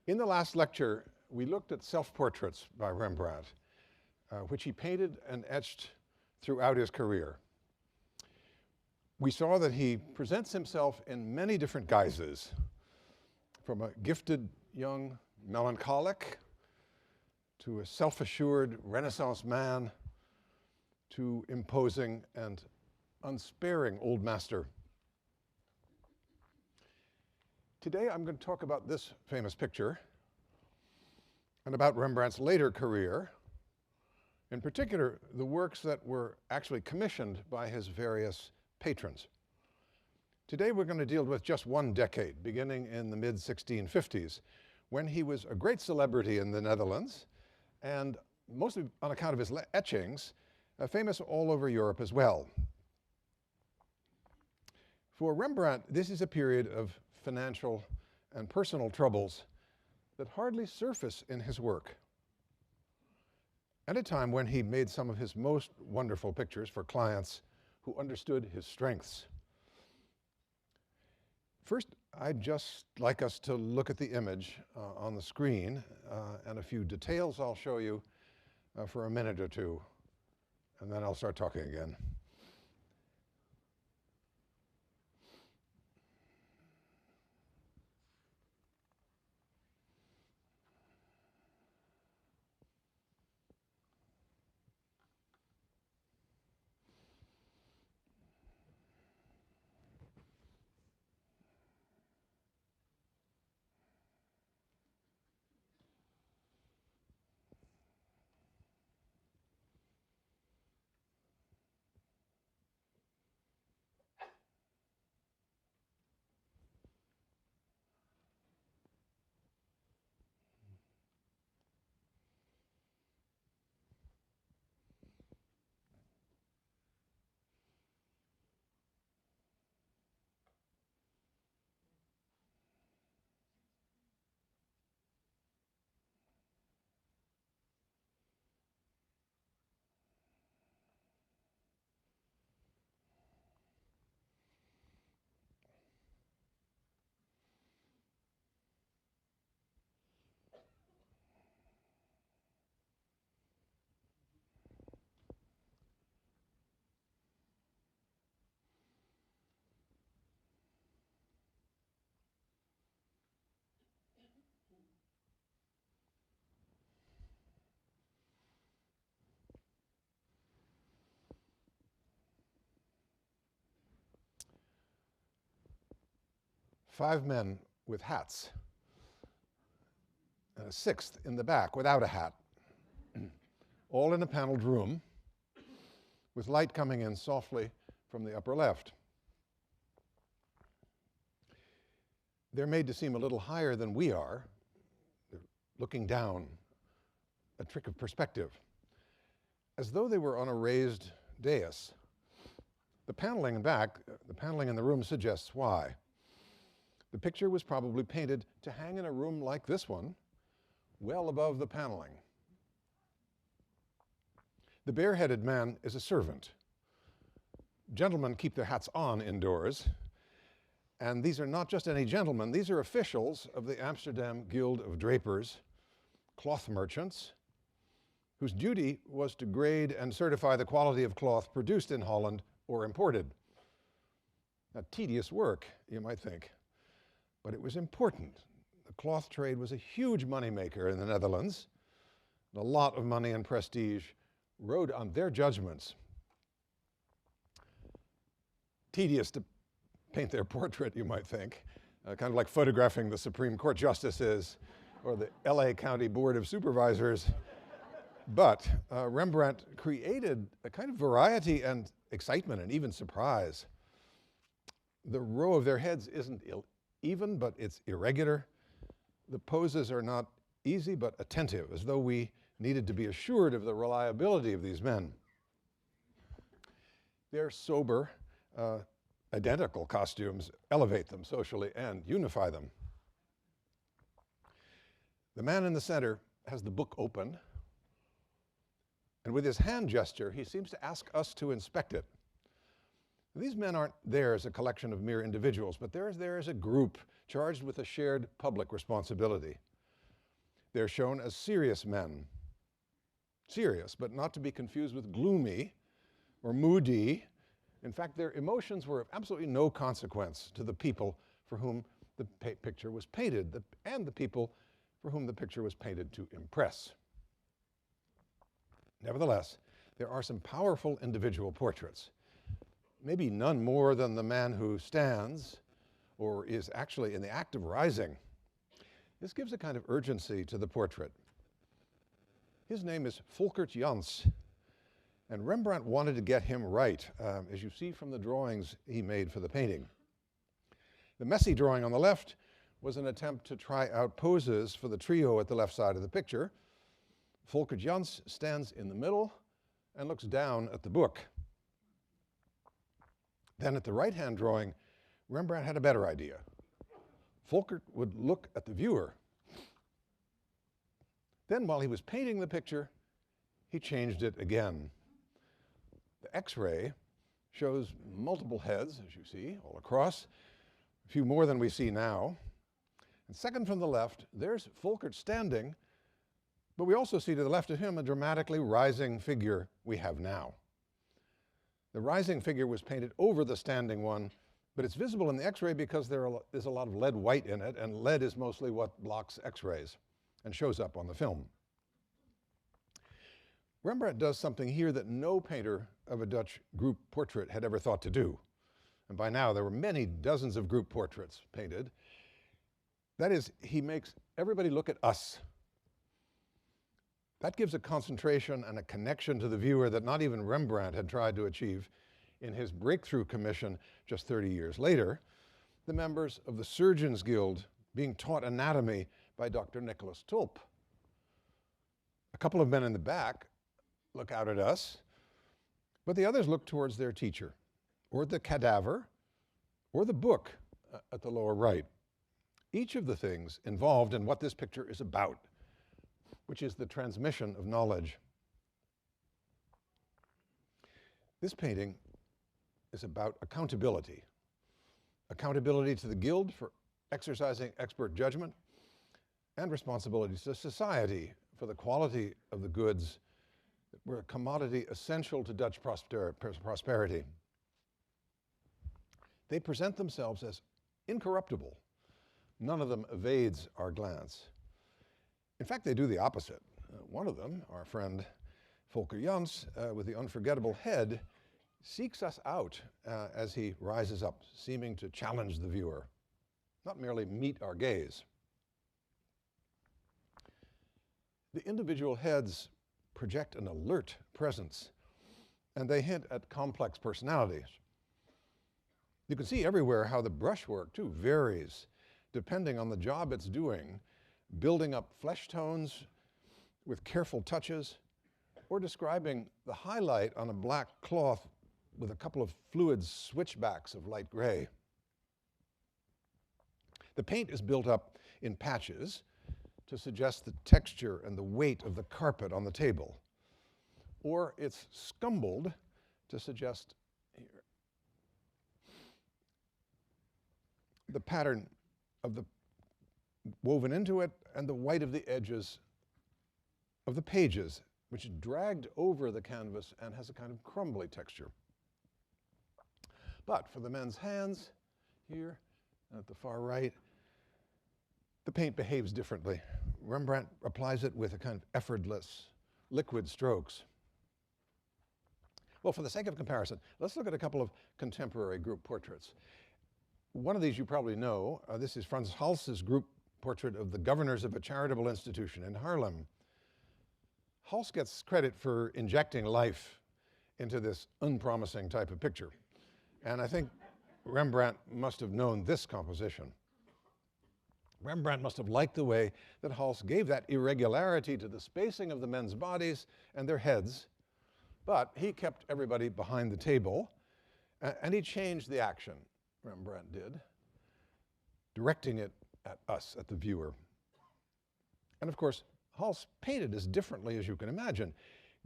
In the last lecture, we looked at self-portraits by Rembrandt, which he painted and etched throughout his career. We saw that he presents himself in many different guises, from a gifted young melancholic to a self-assured Renaissance man to imposing and unsparing old master. Today I'm going to talk about this famous picture and about Rembrandt's later career, in particular the works that were actually commissioned by his various patrons. Today we're going to deal with just one decade, beginning in the mid-1650s, when he was a great celebrity in the Netherlands, and mostly on account of his etchings, famous all over Europe as well. For Rembrandt, this is a period of financial and personal troubles that hardly surface in his work. At a time when he made some of his most wonderful pictures for clients who understood his strengths. First, I'd just like us to look at the image on the screen and a few details I'll show you for a minute or two, and then I'll start talking again. Five men with hats, and a sixth in the back without a hat, all in a paneled room with light coming in softly from the upper left. They're made to seem a little higher than we are. They're looking down, a trick of perspective, as though they were on a raised dais. The paneling in back, the paneling in the room suggests why. The picture was probably painted to hang in a room like this one, well above the paneling. The bareheaded man is a servant. Gentlemen keep their hats on indoors, and these are not just any gentlemen, these are officials of the Amsterdam Guild of Drapers, cloth merchants, whose duty was to grade and certify the quality of cloth produced in Holland or imported. A tedious work, you might think. But it was important. The cloth trade was a huge moneymaker in the Netherlands. And a lot of money and prestige rode on their judgments. Tedious to paint their portrait, you might think, kind of like photographing the Supreme Court justices or the LA County Board of Supervisors. But Rembrandt created a kind of variety and excitement and even surprise. The row of their heads isn't even, but it's irregular. The poses are not easy, but attentive, as though we needed to be assured of the reliability of these men. Their sober, identical costumes elevate them socially and unify them. The man in the center has the book open, and with his hand gesture, he seems to ask us to inspect it. These men aren't there as a collection of mere individuals, but they're there as a group charged with a shared public responsibility. They're shown as serious men. Serious, but not to be confused with gloomy or moody. In fact, their emotions were of absolutely no consequence to the people for whom the picture was painted, and the people for whom the picture was painted to impress. Nevertheless, there are some powerful individual portraits, maybe none more than the man who stands or is actually in the act of rising. This gives a kind of urgency to the portrait. His name is Volkert Jans, and Rembrandt wanted to get him right, as you see from the drawings he made for the painting. The messy drawing on the left was an attempt to try out poses for the trio at the left side of the picture. Volkert Jans stands in the middle and looks down at the book. Then at the right-hand drawing, Rembrandt had a better idea. Volkert would look at the viewer. Then, while he was painting the picture, he changed it again. The X-ray shows multiple heads, as you see, all across, a few more than we see now. And second from the left, there's Volkert standing, but we also see to the left of him a dramatically rising figure we have now. The rising figure was painted over the standing one, but it's visible in the X-ray because there's a lot of lead white in it, and lead is mostly what blocks X-rays and shows up on the film. Rembrandt does something here that no painter of a Dutch group portrait had ever thought to do. And by now, there were many dozens of group portraits painted. That is, he makes everybody look at us. That gives a concentration and a connection to the viewer that not even Rembrandt had tried to achieve in his breakthrough commission just 30 years later, the members of the Surgeons Guild being taught anatomy by Dr. Nicholas Tulp. A couple of men in the back look out at us, but the others look towards their teacher, or the cadaver, or the book at the lower right. Each of the things involved in what this picture is about, which is the transmission of knowledge. This painting is about accountability. Accountability to the guild for exercising expert judgment, and responsibility to society for the quality of the goods that were a commodity essential to Dutch prosperity. They present themselves as incorruptible. None of them evades our glance. In fact, they do the opposite. One of them, our friend Volkert Jans, with the unforgettable head, seeks us out as he rises up, seeming to challenge the viewer, not merely meet our gaze. The individual heads project an alert presence, and they hint at complex personalities. You can see everywhere how the brushwork, too, varies depending on the job it's doing, building up flesh tones with careful touches, or describing the highlight on a black cloth with a couple of fluid switchbacks of light gray. The paint is built up in patches to suggest the texture and the weight of the carpet on the table, or it's scumbled to suggest here the pattern of the woven into it and the white of the edges of the pages, which is dragged over the canvas and has a kind of crumbly texture. But for the men's hands, here at the far right, the paint behaves differently. Rembrandt applies it with a kind of effortless, liquid strokes. Well, for the sake of comparison, let's look at a couple of contemporary group portraits. One of these you probably know. This is Frans Hals's group portrait of the governors of a charitable institution in Haarlem. Hals gets credit for injecting life into this unpromising type of picture. And I think Rembrandt must have known this composition. Rembrandt must have liked the way that Hals gave that irregularity to the spacing of the men's bodies and their heads, but he kept everybody behind the table, and he changed the action, Rembrandt did, directing it at us, at the viewer. And of course, Hals painted as differently as you can imagine,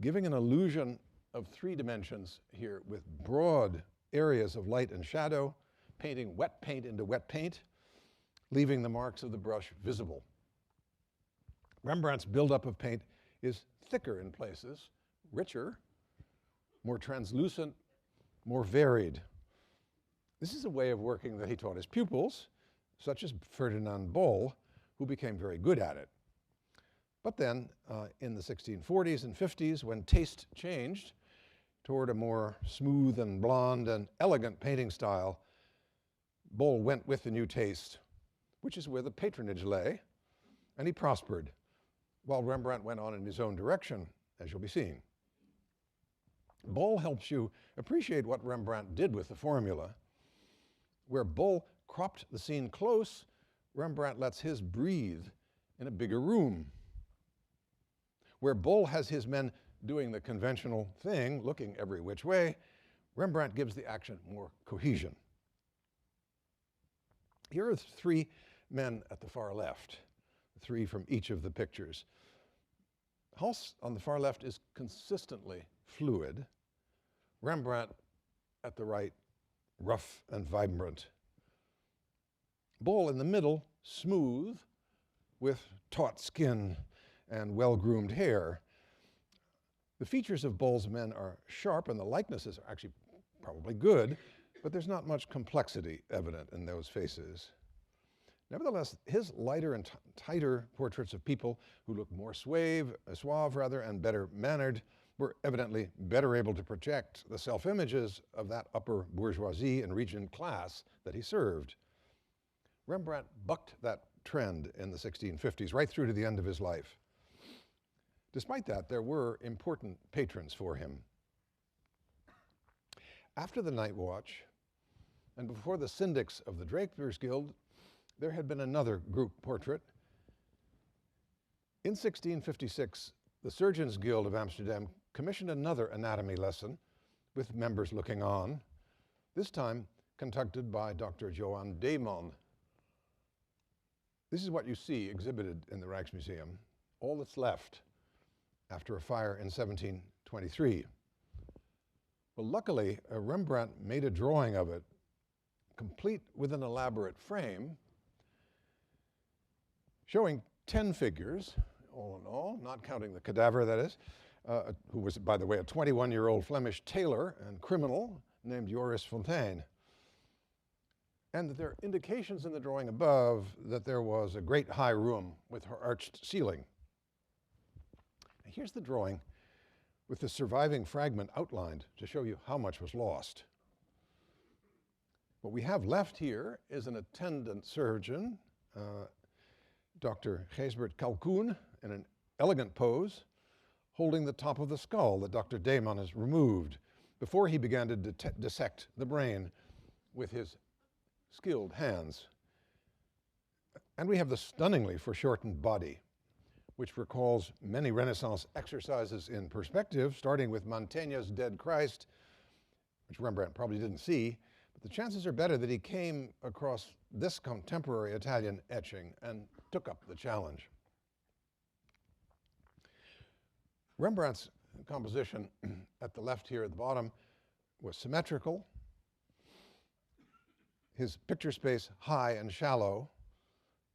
giving an illusion of three dimensions here with broad areas of light and shadow, painting wet paint into wet paint, leaving the marks of the brush visible. Rembrandt's buildup of paint is thicker in places, richer, more translucent, more varied. This is a way of working that he taught his pupils, such as Ferdinand Bol, who became very good at it. But then, in the 1640s and 50s, when taste changed toward a more smooth and blonde and elegant painting style, Bol went with the new taste, which is where the patronage lay, and he prospered, while Rembrandt went on in his own direction, as you'll be seeing. Bol helps you appreciate what Rembrandt did with the formula. Where Bol cropped the scene close, Rembrandt lets his breathe in a bigger room. Where Bol has his men doing the conventional thing, looking every which way, Rembrandt gives the action more cohesion. Here are three men at the far left, three from each of the pictures. Hals on the far left is consistently fluid. Rembrandt at the right, rough and vibrant. Bol in the middle, smooth, with taut skin and well-groomed hair. The features of Bol's men are sharp, and the likenesses are actually probably good, but there's not much complexity evident in those faces. Nevertheless, his lighter and tighter portraits of people who look more suave and better mannered were evidently better able to project the self-images of that upper bourgeoisie and regent class that he served. Rembrandt bucked that trend in the 1650s, right through to the end of his life. Despite that, there were important patrons for him. After the Night Watch, and before the Syndics of the Drapers Guild, there had been another group portrait. In 1656, the Surgeons' Guild of Amsterdam commissioned another anatomy lesson with members looking on, this time conducted by Dr. Johan Deman. This is what you see exhibited in the Rijksmuseum, all that's left after a fire in 1723. Well, luckily, Rembrandt made a drawing of it, complete with an elaborate frame, showing 10 figures, all in all, not counting the cadaver, that is, who was, by the way, a 21-year-old Flemish tailor and criminal named Joris Fontaine. And there are indications in the drawing above that there was a great high room with her arched ceiling. Here's the drawing with the surviving fragment outlined to show you how much was lost. What we have left here is an attendant surgeon, Dr. Gijsbert Kalkoen, in an elegant pose, holding the top of the skull that Dr. Deman has removed before he began to dissect the brain with his skilled hands. And we have the stunningly foreshortened body, which recalls many Renaissance exercises in perspective, starting with Mantegna's Dead Christ, which Rembrandt probably didn't see, but the chances are better that he came across this contemporary Italian etching and took up the challenge. Rembrandt's composition at the left here at the bottom was symmetrical, his picture space high and shallow,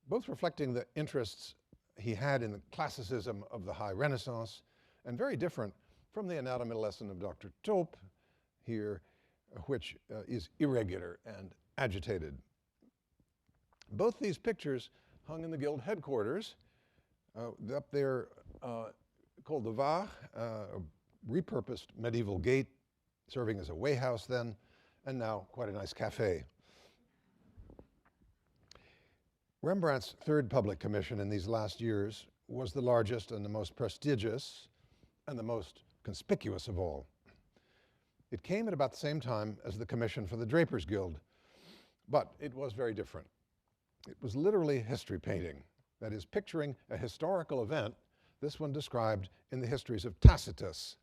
both reflecting the interests he had in the classicism of the High Renaissance, and very different from the anatomy lesson of Dr. Tulp here, which is irregular and agitated. Both these pictures hung in the Guild headquarters, up there called the Waag, a repurposed medieval gate serving as a weighhouse then, and now quite a nice cafe. Rembrandt's third public commission in these last years was the largest and the most prestigious and the most conspicuous of all. It came at about the same time as the commission for the Drapers Guild, but it was very different. It was literally history painting, that is, picturing a historical event, this one described in the histories of Tacitus.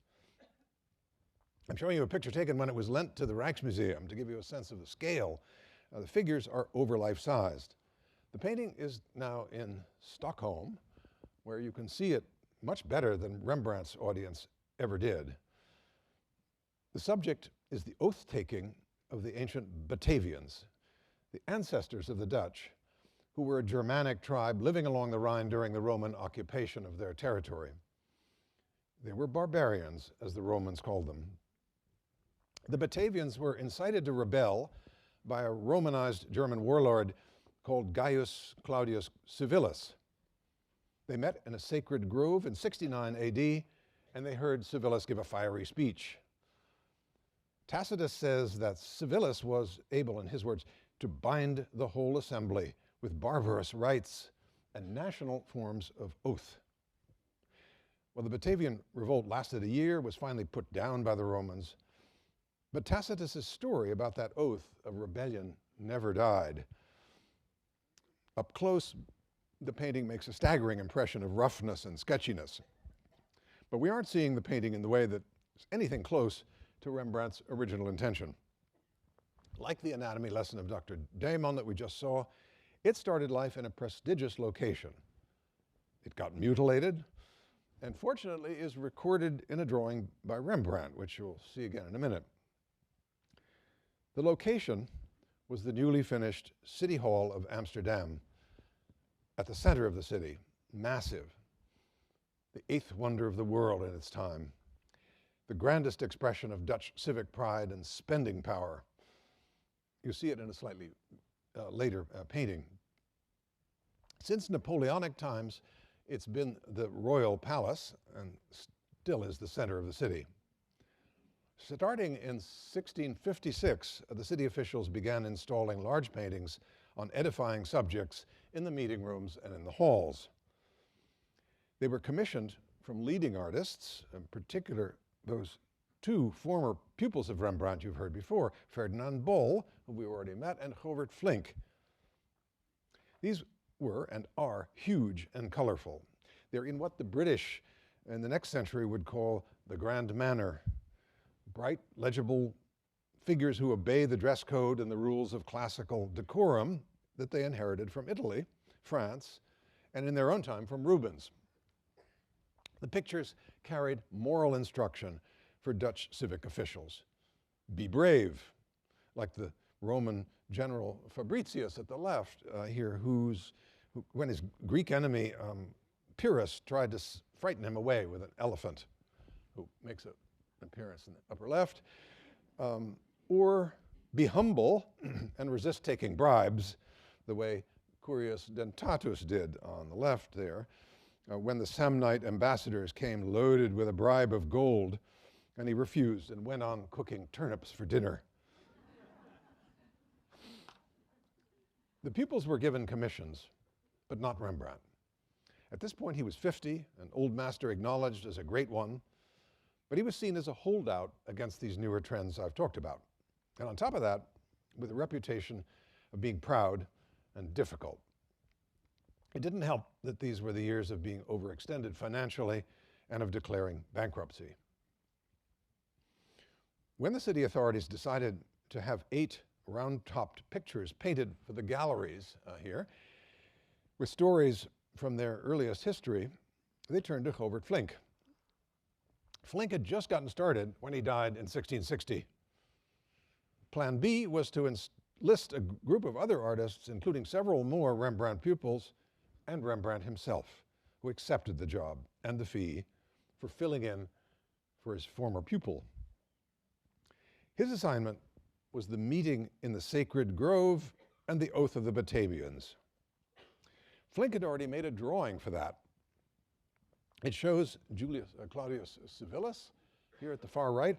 I'm showing you a picture taken when it was lent to the Rijksmuseum to give you a sense of the scale. The figures are over life-sized. The painting is now in Stockholm, where you can see it much better than Rembrandt's audience ever did. The subject is the oath-taking of the ancient Batavians, the ancestors of the Dutch, who were a Germanic tribe living along the Rhine during the Roman occupation of their territory. They were barbarians, as the Romans called them. The Batavians were incited to rebel by a Romanized German warlord called Gaius Claudius Civilis. They met in a sacred grove in 69 AD, and they heard Civilis give a fiery speech. Tacitus says that Civilis was able, in his words, to bind the whole assembly with barbarous rites and national forms of oath. Well, the Batavian revolt lasted a year, was finally put down by the Romans, but Tacitus's story about that oath of rebellion never died. Up close, the painting makes a staggering impression of roughness and sketchiness. But we aren't seeing the painting in the way that is anything close to Rembrandt's original intention. Like the anatomy lesson of Dr. Damon that we just saw, it started life in a prestigious location. It got mutilated, and fortunately is recorded in a drawing by Rembrandt, which you'll see again in a minute. The location was the newly finished City Hall of Amsterdam, at the center of the city, massive, the eighth wonder of the world in its time, the grandest expression of Dutch civic pride and spending power. You see it in a slightly later painting. Since Napoleonic times, it's been the royal palace and still is the center of the city. Starting in 1656, the city officials began installing large paintings on edifying subjects in the meeting rooms and in the halls. They were commissioned from leading artists, in particular those two former pupils of Rembrandt you've heard before, Ferdinand Bol, who we already met, and Govert Flinck. These were and are huge and colorful. They're in what the British in the next century would call the grand manner. Bright, legible figures who obey the dress code and the rules of classical decorum that they inherited from Italy, France, and in their own time from Rubens. The pictures carried moral instruction for Dutch civic officials. Be brave, like the Roman general Fabricius at the left here, who, when his Greek enemy Pyrrhus tried to frighten him away with an elephant, who makes an appearance in the upper left, or be humble and resist taking bribes, the way Curius Dentatus did on the left there, when the Samnite ambassadors came loaded with a bribe of gold, and he refused and went on cooking turnips for dinner. The pupils were given commissions, but not Rembrandt. At this point, he was 50, an old master acknowledged as a great one, but he was seen as a holdout against these newer trends I've talked about. And on top of that, with a reputation of being proud and difficult. It didn't help that these were the years of being overextended financially and of declaring bankruptcy. When the city authorities decided to have 8 round-topped pictures painted for the galleries here, with stories from their earliest history, they turned to Govert Flinck. Flinck had just gotten started when he died in 1660. Plan B was to enlist a group of other artists, including several more Rembrandt pupils, and Rembrandt himself, who accepted the job and the fee for filling in for his former pupil. His assignment was the meeting in the sacred grove and the oath of the Batavians. Flinck had already made a drawing for that. It shows Claudius Civilis, here at the far right,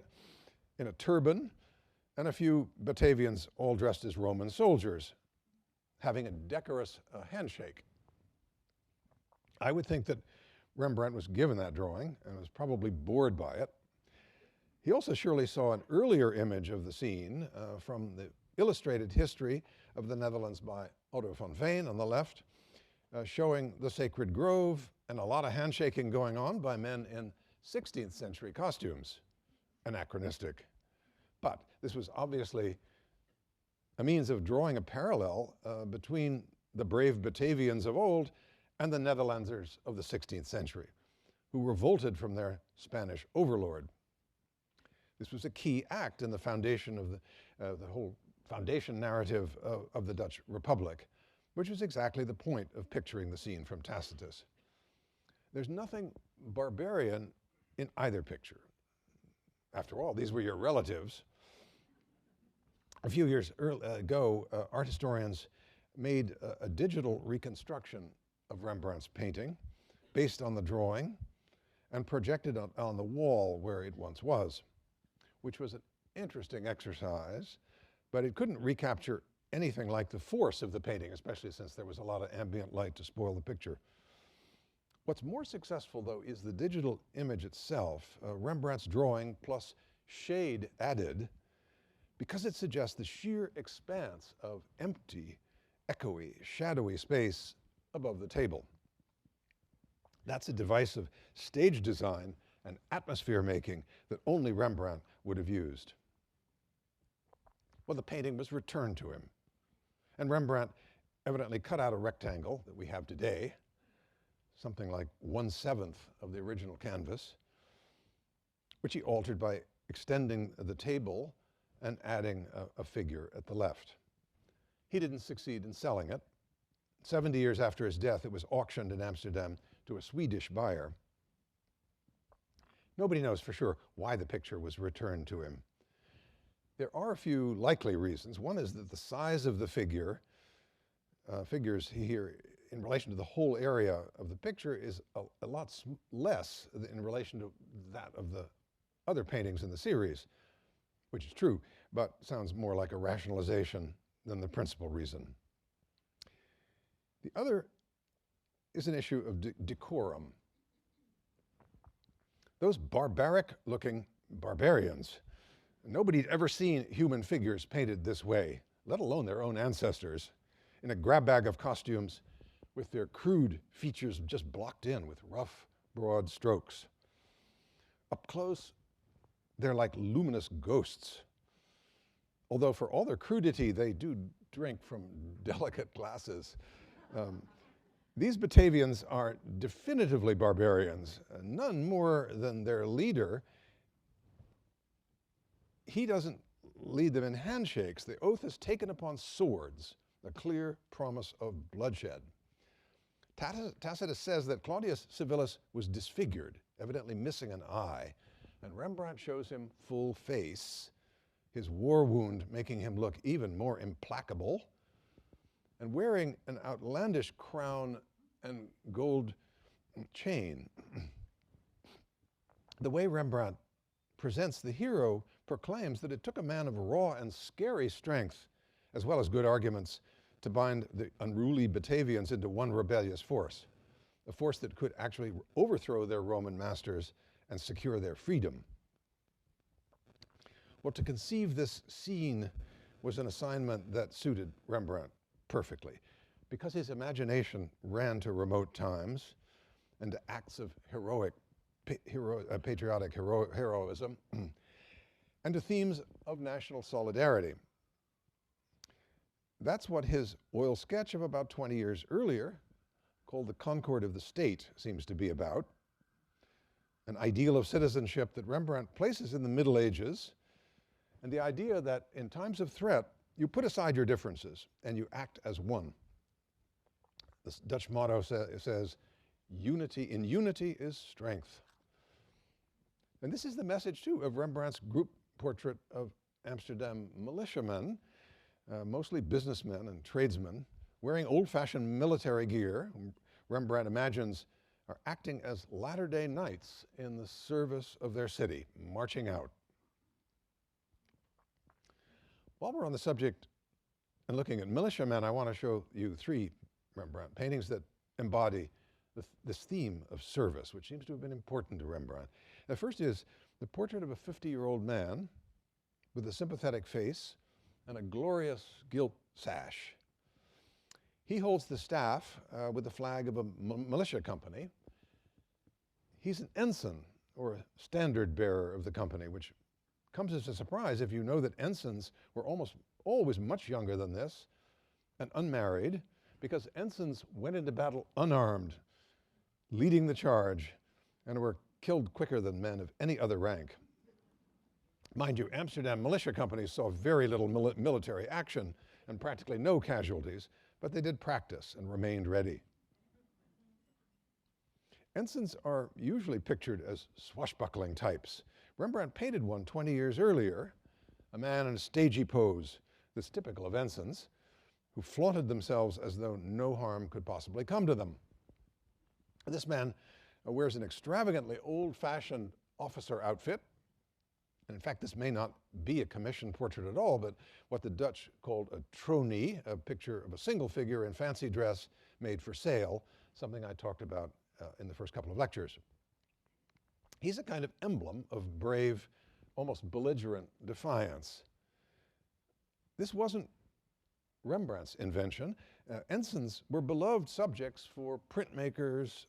in a turban, and a few Batavians all dressed as Roman soldiers, having a decorous handshake. I would think that Rembrandt was given that drawing and was probably bored by it. He also surely saw an earlier image of the scene from the illustrated history of the Netherlands by Otto van Veen on the left, showing the sacred grove and a lot of handshaking going on by men in 16th century costumes. Anachronistic. But this was obviously a means of drawing a parallel between the brave Batavians of old and the Netherlanders of the 16th century, who revolted from their Spanish overlord. This was a key act in the foundation of the whole foundation narrative of the Dutch Republic, which is exactly the point of picturing the scene from Tacitus. There's nothing barbarian in either picture. After all, these were your relatives. A few years ago, art historians made a digital reconstruction of Rembrandt's painting based on the drawing and projected it on the wall where it once was, which was an interesting exercise, but it couldn't recapture anything like the force of the painting, especially since there was a lot of ambient light to spoil the picture. What's more successful, though, is the digital image itself, Rembrandt's drawing plus shade added, because it suggests the sheer expanse of empty, echoey, shadowy space above the table. That's a device of stage design and atmosphere making that only Rembrandt would have used. Well, the painting was returned to him, and Rembrandt evidently cut out a rectangle that we have today, something like 1/7 of the original canvas, which he altered by extending the table and adding a figure at the left. He didn't succeed in selling it. 70 years after his death, it was auctioned in Amsterdam to a Swedish buyer. Nobody knows for sure why the picture was returned to him. There are a few likely reasons. One is that the size of the figures here in relation to the whole area of the picture is a lot less in relation to that of the other paintings in the series, which is true, but sounds more like a rationalization than the principal reason. The other is an issue of decorum. Those barbaric-looking barbarians, nobody had ever seen human figures painted this way, let alone their own ancestors, in a grab bag of costumes with their crude features just blocked in with rough, broad strokes. Up close, they're like luminous ghosts. Although for all their crudity, they do drink from delicate glasses. These Batavians are definitively barbarians, none more than their leader. He doesn't lead them in handshakes. The oath is taken upon swords, a clear promise of bloodshed. Tacitus says that Claudius Civilis was disfigured, evidently missing an eye, and Rembrandt shows him full face, his war wound making him look even more implacable, and wearing an outlandish crown and gold chain. The way Rembrandt presents the hero proclaims that it took a man of raw and scary strength, as well as good arguments, to bind the unruly Batavians into one rebellious force, a force that could actually overthrow their Roman masters and secure their freedom. Well, to conceive this scene was an assignment that suited Rembrandt perfectly, because his imagination ran to remote times and to acts of patriotic heroism and to themes of national solidarity. That's what his oil sketch of about 20 years earlier, called The Concord of the State, seems to be about. An ideal of citizenship that Rembrandt places in the Middle Ages, and the idea that in times of threat, you put aside your differences and you act as one. The Dutch motto says, in unity is strength. And this is the message, too, of Rembrandt's group portrait of Amsterdam militiamen, mostly businessmen and tradesmen, wearing old-fashioned military gear, whom Rembrandt imagines are acting as latter-day knights in the service of their city, marching out. While we're on the subject and looking at militiamen, I want to show you 3 Rembrandt paintings that embody this theme of service, which seems to have been important to Rembrandt. The first is the portrait of a 50-year-old man with a sympathetic face and a glorious gilt sash. He holds the staff with the flag of a militia company. He's an ensign, or a standard bearer of the company, which comes as a surprise if you know that ensigns were almost always much younger than this and unmarried, because ensigns went into battle unarmed, leading the charge, and were killed quicker than men of any other rank. Mind you, Amsterdam militia companies saw very little military action and practically no casualties, but they did practice and remained ready. Ensigns are usually pictured as swashbuckling types. Rembrandt painted one 20 years earlier, a man in a stagey pose that's typical of ensigns, who flaunted themselves as though no harm could possibly come to them. This man wears an extravagantly old-fashioned officer outfit. And in fact, this may not be a commissioned portrait at all, but what the Dutch called a tronie, a picture of a single figure in fancy dress made for sale, something I talked about in the first couple of lectures. He's a kind of emblem of brave, almost belligerent defiance. This wasn't Rembrandt's invention. Ensigns were beloved subjects for printmakers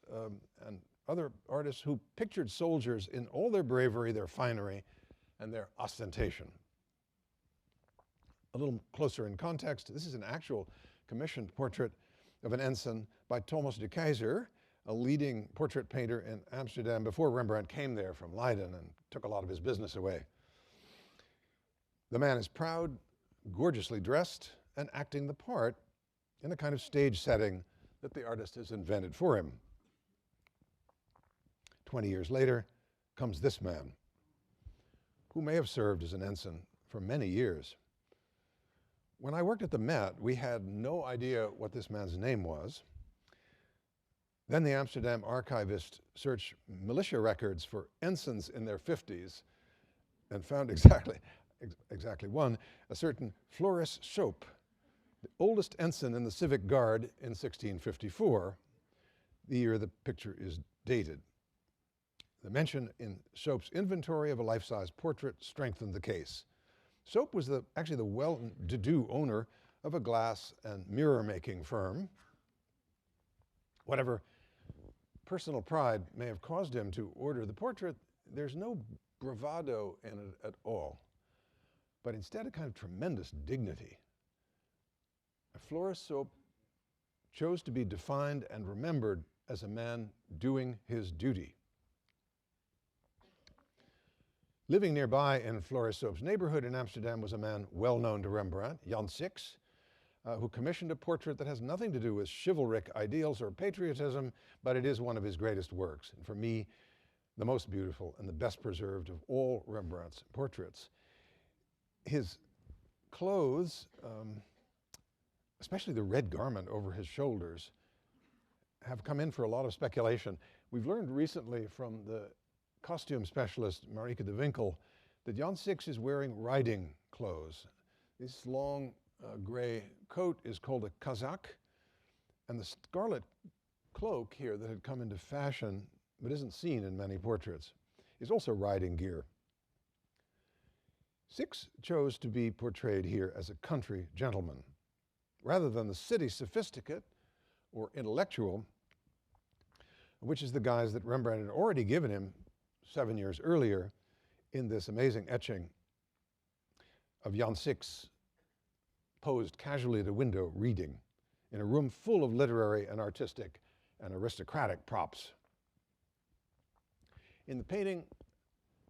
and other artists who pictured soldiers in all their bravery, their finery, and their ostentation. A little closer in context, this is an actual commissioned portrait of an ensign by Thomas de Keyser, a leading portrait painter in Amsterdam before Rembrandt came there from Leiden and took a lot of his business away. The man is proud, gorgeously dressed, and acting the part in the kind of stage setting that the artist has invented for him. 20 years later comes this man, who may have served as an ensign for many years. When I worked at the Met, we had no idea what this man's name was. Then the Amsterdam archivist searched militia records for ensigns in their 50s and found exactly one, a certain Floris Soap, the oldest ensign in the Civic Guard in 1654, the year the picture is dated. The mention in Soap's inventory of a life-size portrait strengthened the case. Soap was actually the well-to-do owner of a glass and mirror-making firm. Whatever personal pride may have caused him to order the portrait, there's no bravado in it at all, but instead a kind of tremendous dignity. Floris Soap chose to be defined and remembered as a man doing his duty. Living nearby in Floris Soap's neighborhood in Amsterdam was a man well known to Rembrandt, Jan Six, who commissioned a portrait that has nothing to do with chivalric ideals or patriotism, but it is one of his greatest works, and for me, the most beautiful and the best preserved of all Rembrandt's portraits. His clothes, especially the red garment over his shoulders, have come in for a lot of speculation. We've learned recently from the costume specialist Marieke de Winkel that Jan Six is wearing riding clothes. This long gray coat is called a kazak, and the scarlet cloak here that had come into fashion but isn't seen in many portraits is also riding gear. Six chose to be portrayed here as a country gentleman, rather than the city sophisticate or intellectual, which is the guise that Rembrandt had already given him 7 years earlier in this amazing etching of Jan Six posed casually at a window reading in a room full of literary and artistic and aristocratic props. In the painting,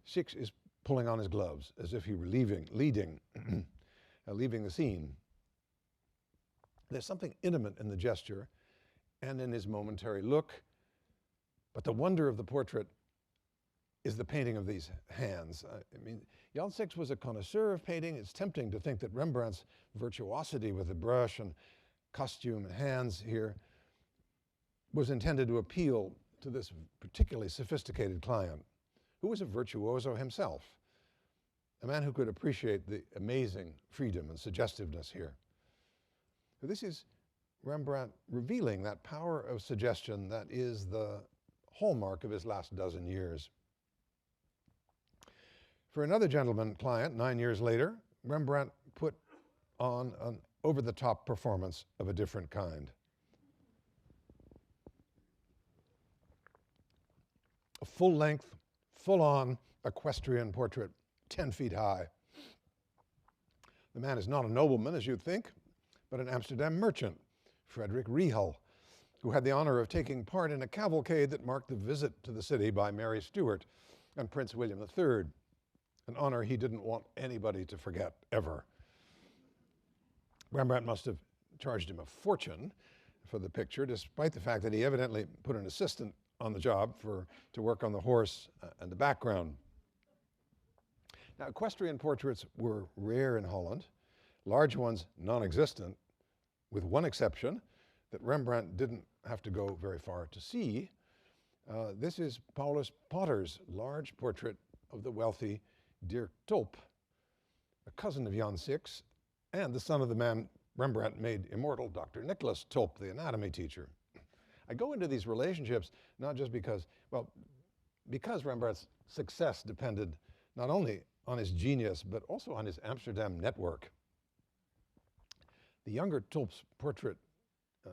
Six is pulling on his gloves as if he were leaving the scene. There's something intimate in the gesture and in his momentary look, but the wonder of the portrait is the painting of these hands. I mean, Jan Six was a connoisseur of painting. It's tempting to think that Rembrandt's virtuosity with the brush and costume and hands here was intended to appeal to this particularly sophisticated client, who was a virtuoso himself, a man who could appreciate the amazing freedom and suggestiveness here. So this is Rembrandt revealing that power of suggestion that is the hallmark of his last dozen years. For another gentleman client, 9 years later, Rembrandt put on an over-the-top performance of a different kind. A full-length, full-on equestrian portrait, 10 feet high. The man is not a nobleman, as you'd think, but an Amsterdam merchant, Frederick Riehel, who had the honor of taking part in a cavalcade that marked the visit to the city by Mary Stuart and Prince William III, an honor he didn't want anybody to forget, ever. Rembrandt must have charged him a fortune for the picture, despite the fact that he evidently put an assistant on the job to work on the horse and the background. Now, equestrian portraits were rare in Holland, large ones non-existent, with one exception that Rembrandt didn't have to go very far to see. This is Paulus Potter's large portrait of the wealthy Dirk Tulp, a cousin of Jan Six, and the son of the man Rembrandt made immortal, Dr. Nicholas Tulp, the anatomy teacher. I go into these relationships not just because Rembrandt's success depended not only on his genius, but also on his Amsterdam network. The younger Tulp's portrait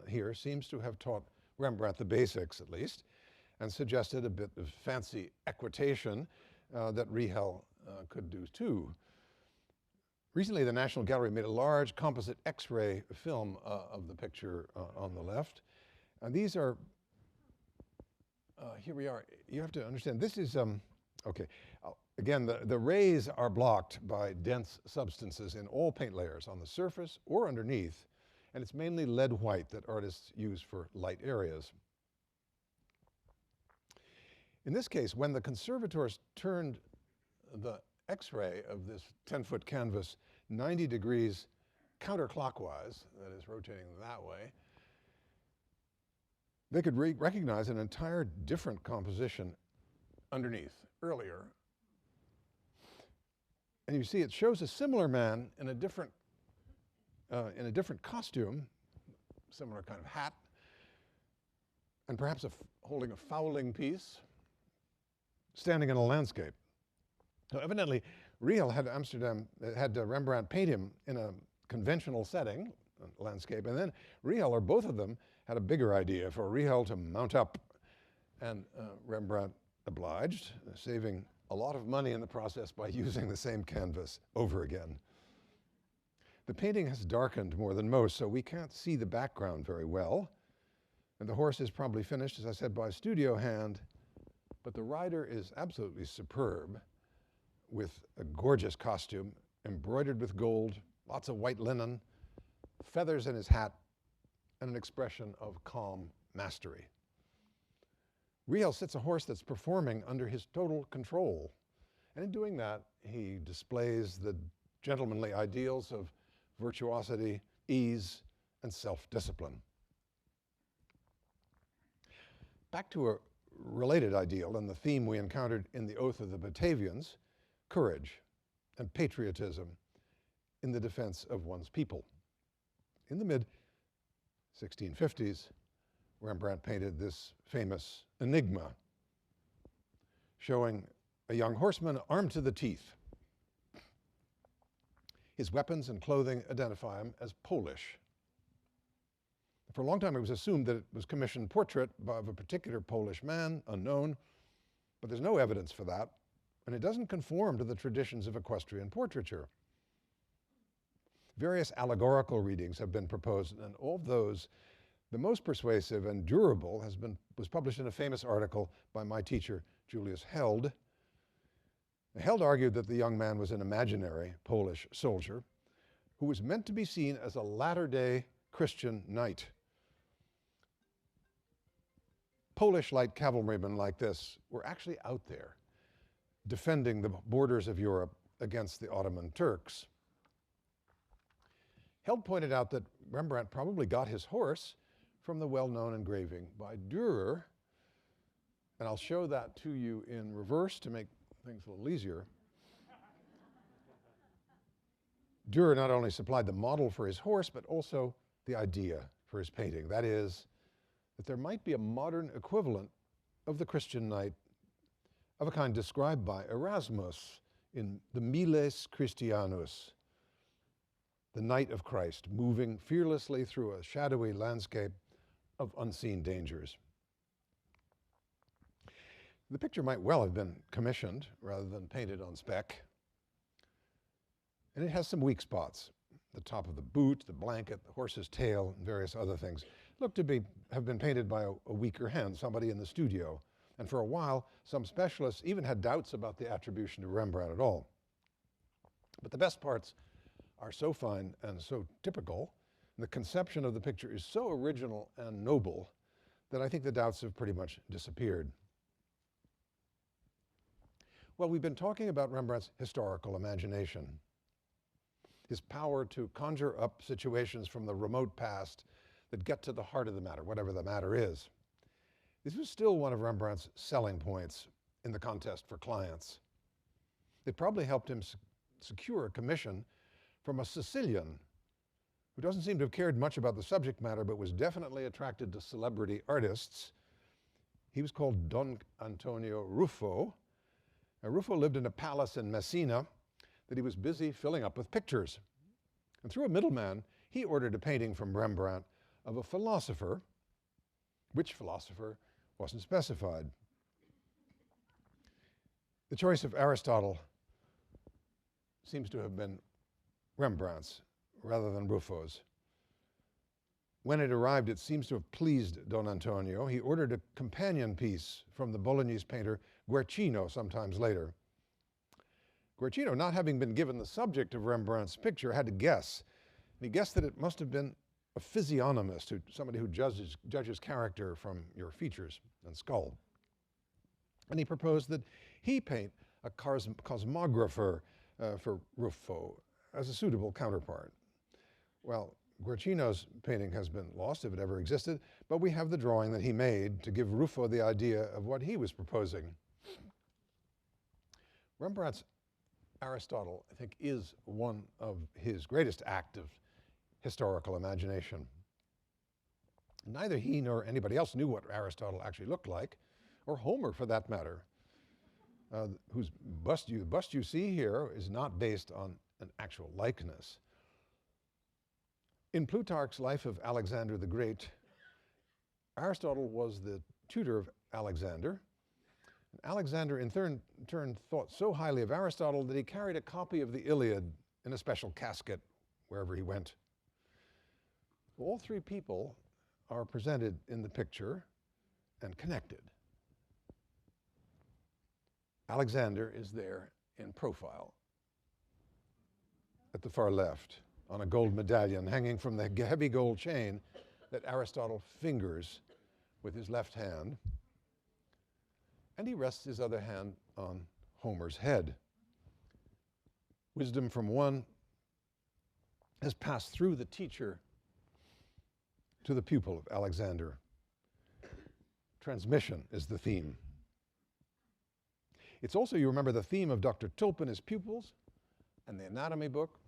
here seems to have taught Rembrandt the basics, at least, and suggested a bit of fancy equitation that Rihel could do too. Recently, the National Gallery made a large composite X-ray film of the picture on the left. And these are, here we are. You have to understand, this is, okay. Again, the rays are blocked by dense substances in all paint layers, on the surface or underneath. And it's mainly lead white that artists use for light areas. In this case, when the conservators turned the X-ray of this 10-foot canvas 90 degrees counterclockwise, that is rotating that way, they could recognize an entire different composition underneath, earlier. And you see it shows a similar man in a different costume, similar kind of hat, and perhaps holding a fowling piece, standing in a landscape. So evidently, Rihel had Rembrandt paint him in a conventional setting, a landscape, and then Rihel, or both of them, had a bigger idea for Rihel to mount up, and Rembrandt obliged, saving a lot of money in the process by using the same canvas over again. The painting has darkened more than most, so we can't see the background very well, and the horse is probably finished, as I said, by a studio hand, but the rider is absolutely superb, with a gorgeous costume, embroidered with gold, lots of white linen, feathers in his hat, and an expression of calm mastery. Rihel sits a horse that's performing under his total control. And in doing that, he displays the gentlemanly ideals of virtuosity, ease, and self-discipline. Back to a related ideal and the theme we encountered in the Oath of the Batavians, courage and patriotism in the defense of one's people. In the mid-1650s, Rembrandt painted this famous enigma, showing a young horseman armed to the teeth. His weapons and clothing identify him as Polish. For a long time, it was assumed that it was a commissioned portrait of a particular Polish man, unknown, but there's no evidence for that, and it doesn't conform to the traditions of equestrian portraiture. Various allegorical readings have been proposed, and all of those, the most persuasive and durable was published in a famous article by my teacher, Julius Held. Held argued that the young man was an imaginary Polish soldier who was meant to be seen as a latter-day Christian knight. Polish light cavalrymen like this were actually out there defending the borders of Europe against the Ottoman Turks. Held pointed out that Rembrandt probably got his horse from the well-known engraving by Dürer, and I'll show that to you in reverse to make things a little easier. Dürer not only supplied the model for his horse, but also the idea for his painting. That is, that there might be a modern equivalent of the Christian knight of a kind described by Erasmus in the Miles Christianus, the Knight of Christ, moving fearlessly through a shadowy landscape of unseen dangers. The picture might well have been commissioned rather than painted on spec. And it has some weak spots. The top of the boot, the blanket, the horse's tail, and various other things look to have been painted by a weaker hand, somebody in the studio. And for a while, some specialists even had doubts about the attribution to Rembrandt at all. But the best parts are so fine and so typical And the conception of the picture is so original and noble that I think the doubts have pretty much disappeared. Well, we've been talking about Rembrandt's historical imagination, his power to conjure up situations from the remote past that get to the heart of the matter, whatever the matter is. This was still one of Rembrandt's selling points in the contest for clients. It probably helped him secure a commission from a Sicilian who doesn't seem to have cared much about the subject matter, but was definitely attracted to celebrity artists. He was called Don Antonio Ruffo. Now, Ruffo lived in a palace in Messina that he was busy filling up with pictures. And through a middleman, he ordered a painting from Rembrandt of a philosopher. Which philosopher wasn't specified. The choice of Aristotle seems to have been Rembrandt's rather than Ruffo's. When it arrived, it seems to have pleased Don Antonio. He ordered a companion piece from the Bolognese painter Guercino sometimes later. Guercino, not having been given the subject of Rembrandt's picture, had to guess. And he guessed that it must have been a physiognomist, somebody who judges character from your features and skull. And he proposed that he paint a cosmographer for Ruffo as a suitable counterpart. Well, Guercino's painting has been lost, if it ever existed, but we have the drawing that he made to give Ruffo the idea of what he was proposing. Rembrandt's Aristotle, I think, is one of his greatest acts of historical imagination. Neither he nor anybody else knew what Aristotle actually looked like, or Homer for that matter, whose bust you see here is not based on an actual likeness. In Plutarch's Life of Alexander the Great, Aristotle was the tutor of Alexander. Alexander in turn thought so highly of Aristotle that he carried a copy of the Iliad in a special casket wherever he went. All three people are presented in the picture and connected. Alexander is there in profile at the far left on a gold medallion hanging from the heavy gold chain that Aristotle fingers with his left hand. And he rests his other hand on Homer's head. Wisdom from one has passed through the teacher to the pupil of Alexander. Transmission is the theme. It's also, you remember, the theme of Dr. Tulp and his pupils, and the anatomy book,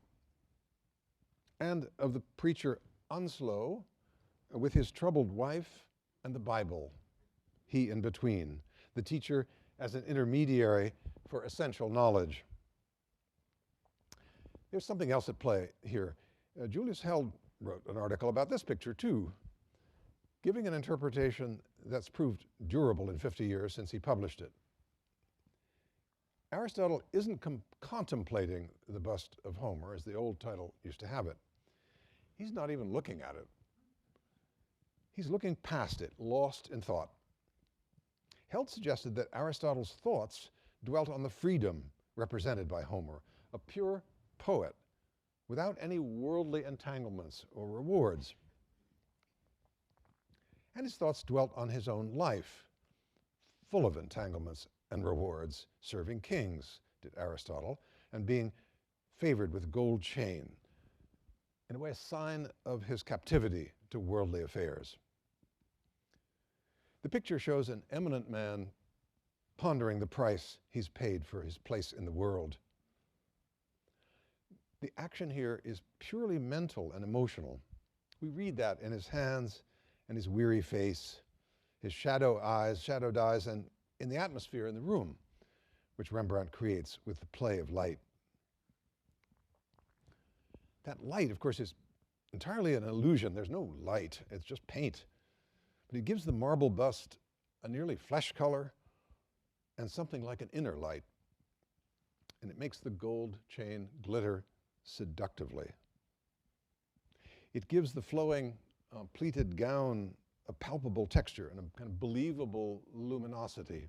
and of the preacher Onslow with his troubled wife and the Bible, he in between. The teacher as an intermediary for essential knowledge. There's something else at play here. Julius Held wrote an article about this picture too, giving an interpretation that's proved durable in 50 years since he published it. Aristotle isn't contemplating the bust of Homer, as the old title used to have it. He's not even looking at it. He's looking past it, lost in thought. Held suggested that Aristotle's thoughts dwelt on the freedom represented by Homer, a pure poet without any worldly entanglements or rewards. And his thoughts dwelt on his own life, full of entanglements and rewards, serving kings, did Aristotle, and being favored with gold chain, in a way a sign of his captivity to worldly affairs. The picture shows an eminent man pondering the price he's paid for his place in the world. The action here is purely mental and emotional. We read that in his hands and his weary face, his shadowed eyes, and in the atmosphere in the room, which Rembrandt creates with the play of light. That light, of course, is entirely an illusion. There's no light, it's just paint. But it gives the marble bust a nearly flesh color and something like an inner light. And it makes the gold chain glitter seductively. It gives the flowing pleated gown a palpable texture and a kind of believable luminosity.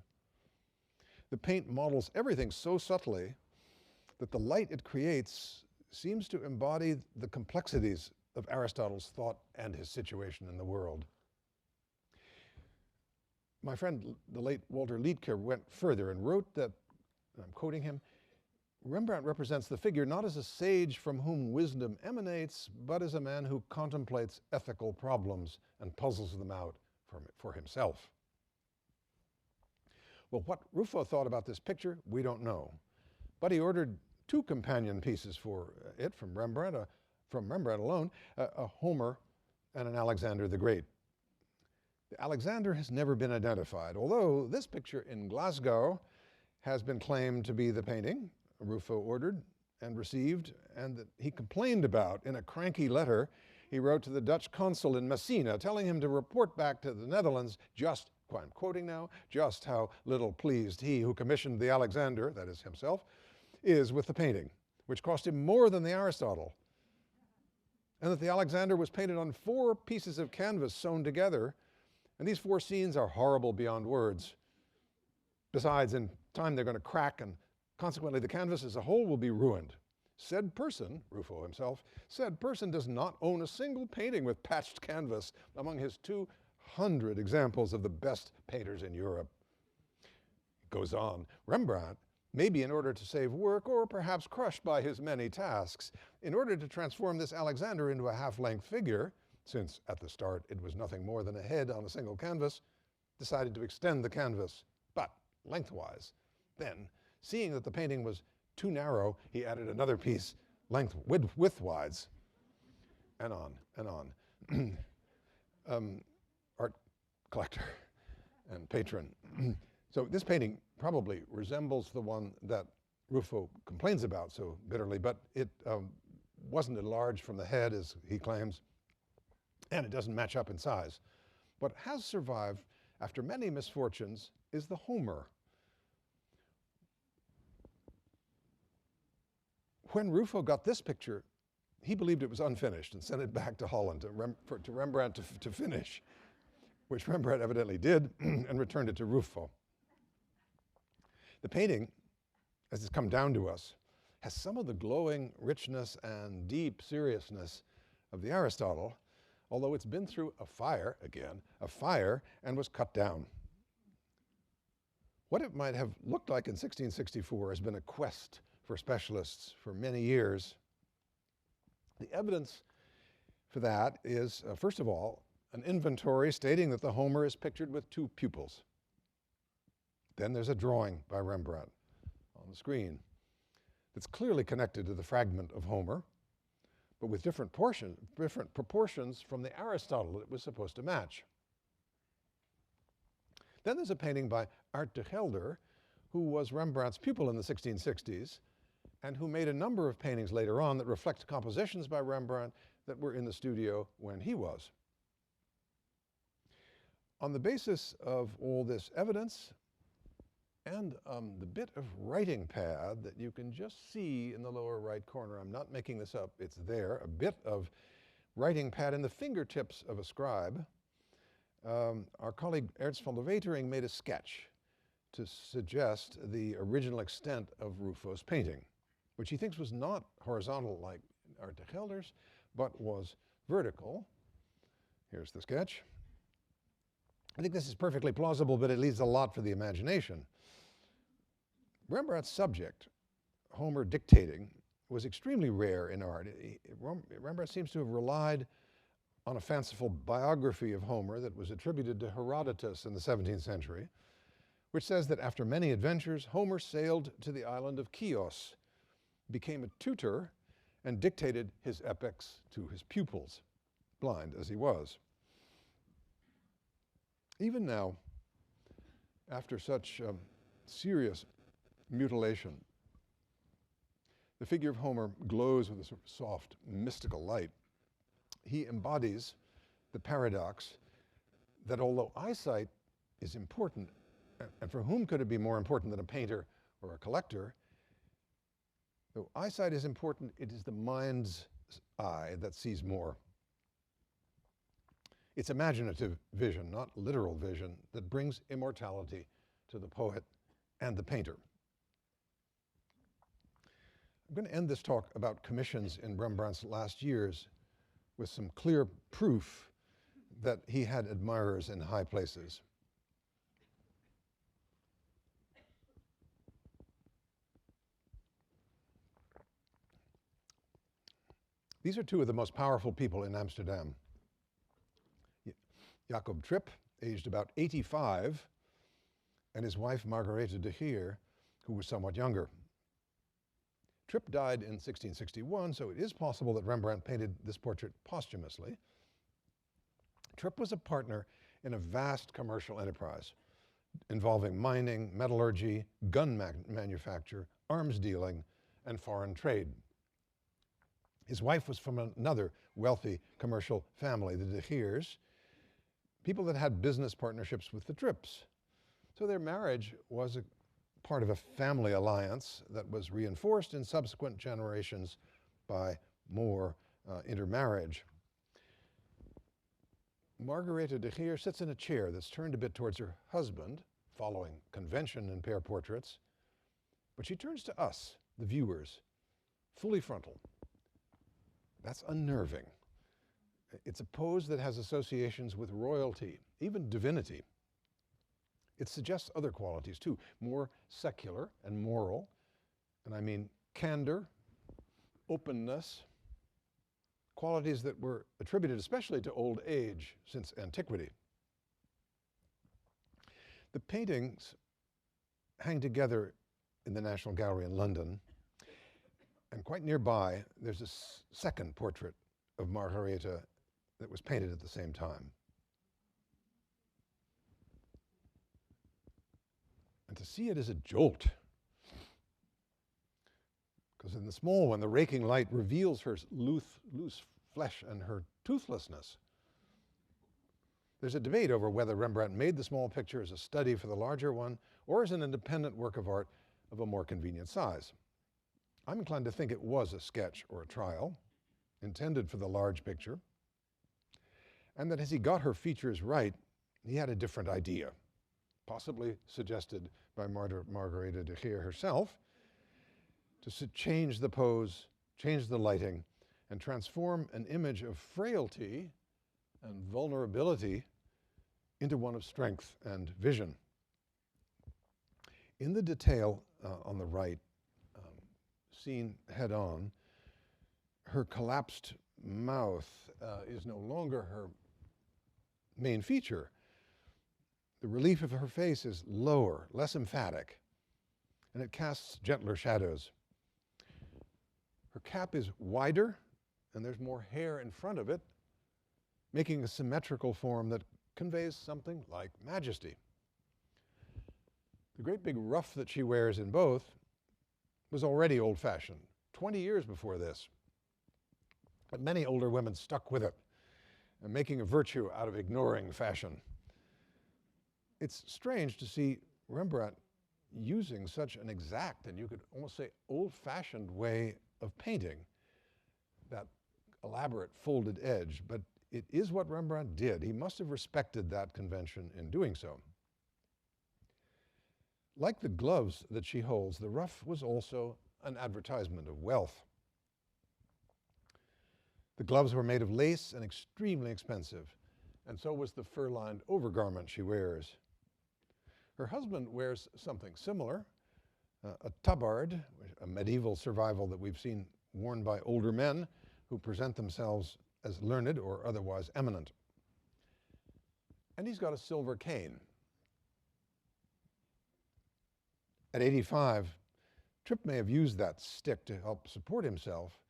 The paint models everything so subtly that the light it creates seems to embody the complexities of Aristotle's thought and his situation in the world. My friend, the late Walter Liedtke, went further and wrote that, and I'm quoting him, Rembrandt represents the figure not as a sage from whom wisdom emanates, but as a man who contemplates ethical problems and puzzles them out for himself. Well, what Ruffo thought about this picture, we don't know. But he ordered two companion pieces for it from Rembrandt alone, a Homer and an Alexander the Great. The Alexander has never been identified, although this picture in Glasgow has been claimed to be the painting Ruffo ordered and received, and that he complained about in a cranky letter he wrote to the Dutch consul in Messina, telling him to report back to the Netherlands just, I'm quoting now, just how little pleased he who commissioned the Alexander, that is himself, is with the painting, which cost him more than the Aristotle, and that the Alexander was painted on 4 pieces of canvas sewn together, and these 4 scenes are horrible beyond words. Besides, in time they're going to crack, and consequently the canvas as a whole will be ruined. Said person, Ruffo himself, said person does not own a single painting with patched canvas among his 200 examples of the best painters in Europe. It goes on, Rembrandt, maybe in order to save work or perhaps crushed by his many tasks, in order to transform this Alexander into a half-length figure, since at the start it was nothing more than a head on a single canvas, decided to extend the canvas, but lengthwise. Then, seeing that the painting was too narrow, he added another piece widthwise, and on and on. Art collector and patron. So this painting probably resembles the one that Ruffo complains about so bitterly, but it wasn't enlarged from the head, as he claims, and it doesn't match up in size. What has survived after many misfortunes is the Homer. When Ruffo got this picture, he believed it was unfinished and sent it back to Holland to Rembrandt to finish, which Rembrandt evidently did and returned it to Ruffo. The painting, as it's come down to us, has some of the glowing richness and deep seriousness of the Aristotle, although it's been through a fire, and was cut down. What it might have looked like in 1664 has been a quest for specialists for many years. The evidence for that is, first of all, an inventory stating that the Homer is pictured with 2 pupils. Then there's a drawing by Rembrandt on the screen that's clearly connected to the fragment of Homer, but with different proportions from the Aristotle it was supposed to match. Then there's a painting by Art de Gelder, who was Rembrandt's pupil in the 1660s, and who made a number of paintings later on that reflect compositions by Rembrandt that were in the studio when he was. On the basis of all this evidence, and the bit of writing pad that you can just see in the lower right corner, I'm not making this up, it's there, a bit of writing pad in the fingertips of a scribe, our colleague Ernst van der Wetering made a sketch to suggest the original extent of Ruffo's painting, which he thinks was not horizontal like Art de Gelder's, but was vertical. Here's the sketch. I think this is perfectly plausible, but it leaves a lot for the imagination. Rembrandt's subject, Homer dictating, was extremely rare in art. Rembrandt seems to have relied on a fanciful biography of Homer that was attributed to Herodotus in the 17th century, which says that after many adventures, Homer sailed to the island of Chios, became a tutor, and dictated his epics to his pupils, blind as he was. Even now, after such serious mutilation, the figure of Homer glows with a sort of soft, mystical light. He embodies the paradox that although eyesight is important, and for whom could it be more important than a painter or a collector, though eyesight is important, it is the mind's eye that sees more. It's imaginative vision, not literal vision, that brings immortality to the poet and the painter. I'm going to end this talk about commissions in Rembrandt's last years with some clear proof that he had admirers in high places. These are two of the most powerful people in Amsterdam. Jacob Tripp, aged about 85, and his wife Margarethe de Geer, who was somewhat younger. Tripp died in 1661, so it is possible that Rembrandt painted this portrait posthumously. Tripp was a partner in a vast commercial enterprise involving mining, metallurgy, gun manufacture, arms dealing, and foreign trade. His wife was from another wealthy commercial family, the de Geers, people that had business partnerships with the Tripps. So their marriage was a part of a family alliance that was reinforced in subsequent generations by more intermarriage. Margarethe de Geer sits in a chair that's turned a bit towards her husband, following convention in pair portraits, but she turns to us, the viewers, fully frontal. That's unnerving. It's a pose that has associations with royalty, even divinity. It suggests other qualities too, more secular and moral, and I mean candor, openness, qualities that were attributed especially to old age since antiquity. The paintings hang together in the National Gallery in London, and quite nearby there's a second portrait of Margarethe that was painted at the same time. And to see it is a jolt, because in the small one, the raking light reveals her loose flesh and her toothlessness. There's a debate over whether Rembrandt made the small picture as a study for the larger one or as an independent work of art of a more convenient size. I'm inclined to think it was a sketch or a trial intended for the large picture, and that as he got her features right, he had a different idea, possibly suggested by Margarethe de Geer herself, to change the pose, change the lighting, and transform an image of frailty and vulnerability into one of strength and vision. In the detail on the right, seen head on, her collapsed mouth is no longer her main feature. The relief of her face is lower, less emphatic, and it casts gentler shadows. Her cap is wider, and there's more hair in front of it, making a symmetrical form that conveys something like majesty. The great big ruff that she wears in both was already old-fashioned, 20 years before this. But many older women stuck with it, and making a virtue out of ignoring fashion. It's strange to see Rembrandt using such an exact, and you could almost say old-fashioned way of painting, that elaborate folded edge, but it is what Rembrandt did. He must have respected that convention in doing so. Like the gloves that she holds, the ruff was also an advertisement of wealth. The gloves were made of lace and extremely expensive, and so was the fur-lined overgarment she wears. Her husband wears something similar, a tabard, a medieval survival that we've seen worn by older men who present themselves as learned or otherwise eminent. And he's got a silver cane. At 85, Tripp may have used that stick to help support himself,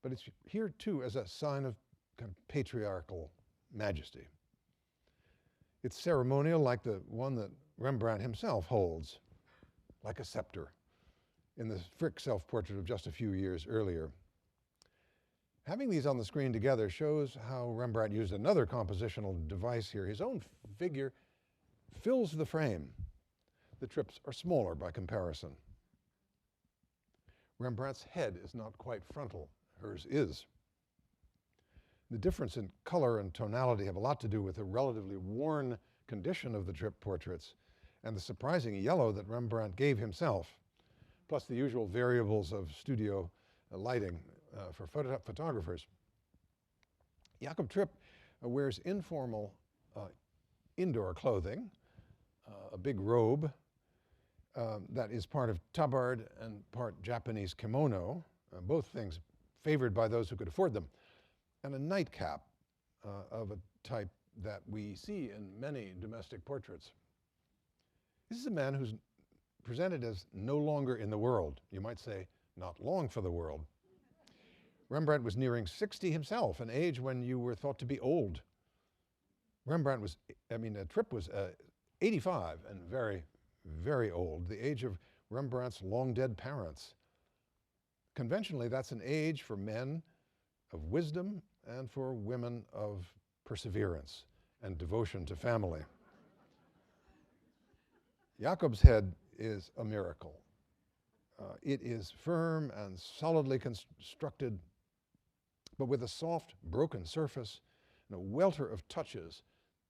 but it's here too as a sign of kind of patriarchal majesty. It's ceremonial, like the one that Rembrandt himself holds, like a scepter, in the Frick self-portrait of just a few years earlier. Having these on the screen together shows how Rembrandt used another compositional device here. His own figure fills the frame. The Tripps are smaller by comparison. Rembrandt's head is not quite frontal. Hers is. The difference in color and tonality have a lot to do with the relatively worn condition of the Tripp portraits and the surprising yellow that Rembrandt gave himself, plus the usual variables of studio lighting for photographers. Jacob Tripp wears informal indoor clothing, a big robe that is part of tabard and part Japanese kimono, both things favored by those who could afford them, and a nightcap of a type that we see in many domestic portraits. This is a man who's presented as no longer in the world. You might say, not long for the world. Rembrandt was nearing 60 himself, an age when you were thought to be old. Tripp was 85 and very, very old, the age of Rembrandt's long-dead parents. Conventionally, that's an age for men of wisdom and for women of perseverance and devotion to family. Jacob's head is a miracle. It is firm and solidly constructed, but with a soft, broken surface and a welter of touches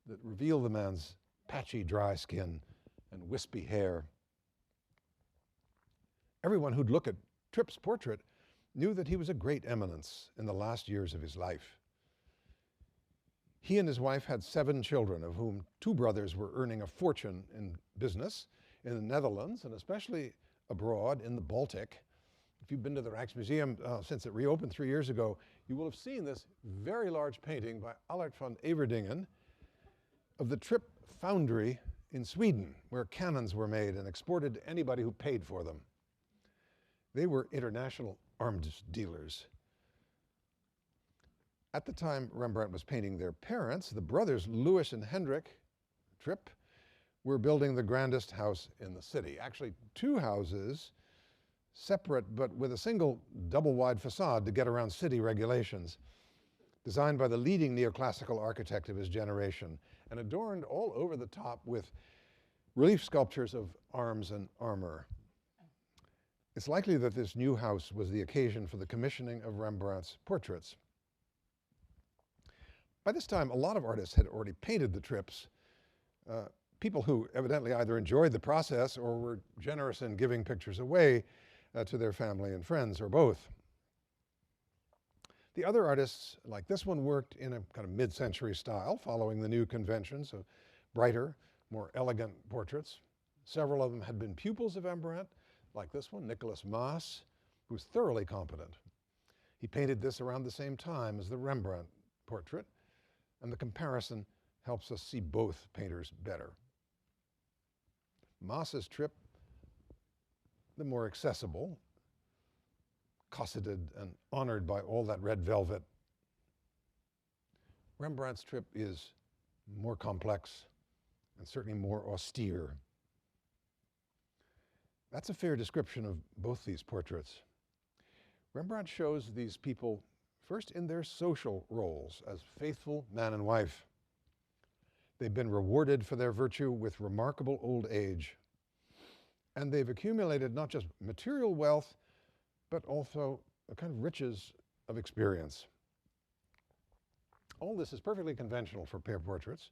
that reveal the man's patchy, dry skin and wispy hair. Everyone who'd look at Tripp's portrait knew that he was a great eminence in the last years of his life. He and his wife had 7 children, of whom 2 brothers were earning a fortune in business in the Netherlands, and especially abroad in the Baltic. If you've been to the Rijksmuseum since it reopened 3 years ago, you will have seen this very large painting by Allard van Everdingen of the Tripp foundry in Sweden, where cannons were made and exported to anybody who paid for them. They were international arms dealers. At the time Rembrandt was painting their parents, the brothers Louis and Hendrik Tripp were building the grandest house in the city. Actually, 2 houses, separate but with a single double-wide facade to get around city regulations, designed by the leading neoclassical architect of his generation, and adorned all over the top with relief sculptures of arms and armor. It's likely that this new house was the occasion for the commissioning of Rembrandt's portraits. By this time, a lot of artists had already painted the Tripps, people who evidently either enjoyed the process or were generous in giving pictures away to their family and friends, or both. The other artists, like this one, worked in a kind of mid-century style, following the new conventions of brighter, more elegant portraits. Several of them had been pupils of Rembrandt, like this one, Nicholas Maas, who was thoroughly competent. He painted this around the same time as the Rembrandt portrait, and the comparison helps us see both painters better. Maas's Tripp, the more accessible, cosseted and honored by all that red velvet. Rembrandt's Tripp is more complex and certainly more austere. That's a fair description of both these portraits. Rembrandt shows these people first in their social roles as faithful man and wife. They've been rewarded for their virtue with remarkable old age. And they've accumulated not just material wealth, but also a kind of riches of experience. All this is perfectly conventional for pair portraits.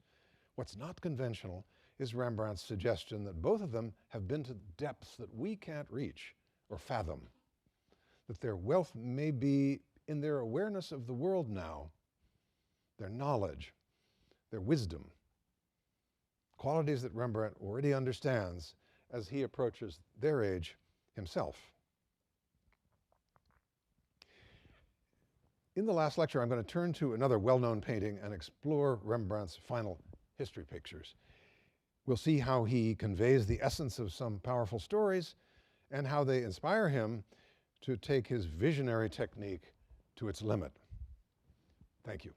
What's not conventional is Rembrandt's suggestion that both of them have been to depths that we can't reach or fathom, that their wealth may be in their awareness of the world now, their knowledge, their wisdom, qualities that Rembrandt already understands as he approaches their age himself. In the last lecture, I'm going to turn to another well-known painting and explore Rembrandt's final history pictures. We'll see how he conveys the essence of some powerful stories and how they inspire him to take his visionary technique to its limit. Thank you.